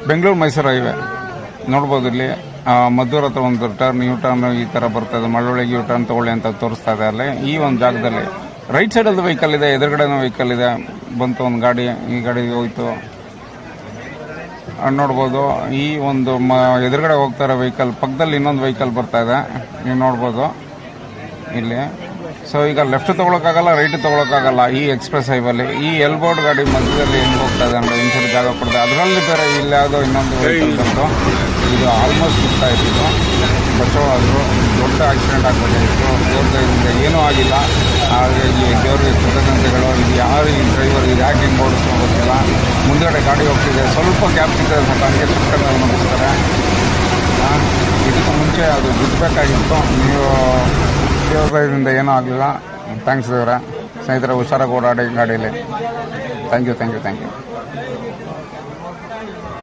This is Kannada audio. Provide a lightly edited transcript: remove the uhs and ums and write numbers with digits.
ಬೆಂಗಳೂರು ಮೈಸೂರು ಹೈವೇ ನೋಡ್ಬೋದು. ಇಲ್ಲಿ ಮದ್ದೂರು ಹತ್ರ ಒಂದು ಟರ್ನ್ ಯೂ ಟರ್ನ್ ಈ ಥರ ಬರ್ತದೆ. ಮಳ್ಳೊಳಗೆ ಯೂ ಟರ್ನ್ ತೊಗೊಳ್ಳಿ ಅಂತ ತೋರಿಸ್ತಾ ಇದೆ. ಅಲ್ಲಿ ಈ ಒಂದು ಜಾಗದಲ್ಲಿ ರೈಟ್ ಸೈಡಲ್ಲಿ ವೆಹಿಕಲ್ ಇದೆ, ಎದುರುಗಡೆನೂ ವೆಹಿಕಲ್ ಇದೆ. ಬಂತು ಒಂದು ಗಾಡಿ, ಈ ಗಾಡಿಗೆ ಹೋಯ್ತು ನೋಡ್ಬೋದು. ಈ ಒಂದು ಎದುರುಗಡೆ ಹೋಗ್ತಾ ಇರೋ ವೆಹಿಕಲ್ ಪಕ್ಕದಲ್ಲಿ ಇನ್ನೊಂದು ವೆಹಿಕಲ್ ಬರ್ತಾ ಇದೆ, ನೀವು ನೋಡ್ಬೋದು ಇಲ್ಲಿ. ಸೊ ಈಗ ಲೆಫ್ಟ್ ತೊಗೊಳಕ್ಕಾಗಲ್ಲ, ರೈಟ್ ತೊಗೊಳಕ್ಕಾಗಲ್ಲ ಈ ಎಕ್ಸ್ಪ್ರೆಸ್ ಹೈವಲ್ಲಿ. ಈ ಎಲ್ಬೋರ್ಡ್ ಗಾಡಿ ಮಧ್ಯದಲ್ಲಿ ಹೆಂಗೆ ಹೋಗ್ತಾ ಇದೆ ಅಂದರೆ ಇನ್ಸೂರ್ ಜಾಗ ಕೊಡ್ತದೆ. ಅದರಲ್ಲಿ ಬೇರೆ ಇಲ್ಲಿ ಯಾವುದೋ ಇನ್ನೊಂದು ವೆಹಿಕಲ್ ಬಂತು. ಇದು ಆಲ್ಮೋಸ್ಟ್ ಇಷ್ಟ ಇತ್ತು, ಬಚಾವಾದ್ರು. ದೊಡ್ಡ ಆಕ್ಸಿಡೆಂಟ್ ಆಗಬೇಕಾಗಿತ್ತು. ದೇವ್ರದಿಂದ ಏನೂ ಆಗಿಲ್ಲ. ಹಾಗಾಗಿ ದೇವ್ರಿಗೆ ಕೃತಜ್ಞತೆಗಳು. ಇದು ಯಾರು ಈ ಡ್ರೈವರ್ ಇದು ಯಾಕೆ ಹಿಂಗೆ ಓಡಿಸ್ಕೊಂಡು ಗೊತ್ತಿಲ್ಲ. ಮುಂದುಗಡೆ ಗಾಡಿ ಹೋಗ್ತಿದೆ, ಸ್ವಲ್ಪ ಗ್ಯಾಪ್ ಸಿಗ್ತದೆ, ಸ್ವಲ್ಪ ಹಂಗೆ ಸುತ್ತಲ್ಲಿ ಮುಗಿಸ್ತಾರೆ. ಇದಕ್ಕೂ ಮುಂಚೆ ಅದು ಬಿಡಬೇಕಾಗಿತ್ತು. ನೀವು ದೇವರಿಂದ ಏನೂ ಆಗಲಿಲ್ಲ. ಥ್ಯಾಂಕ್ಸ್ ದೇವರ. ಸ್ನೇಹಿತರೆ, ಹುಷಾರಾಗಿ ಓಡಾಡಿ ಗಾಡೀಲಿ. Thank you.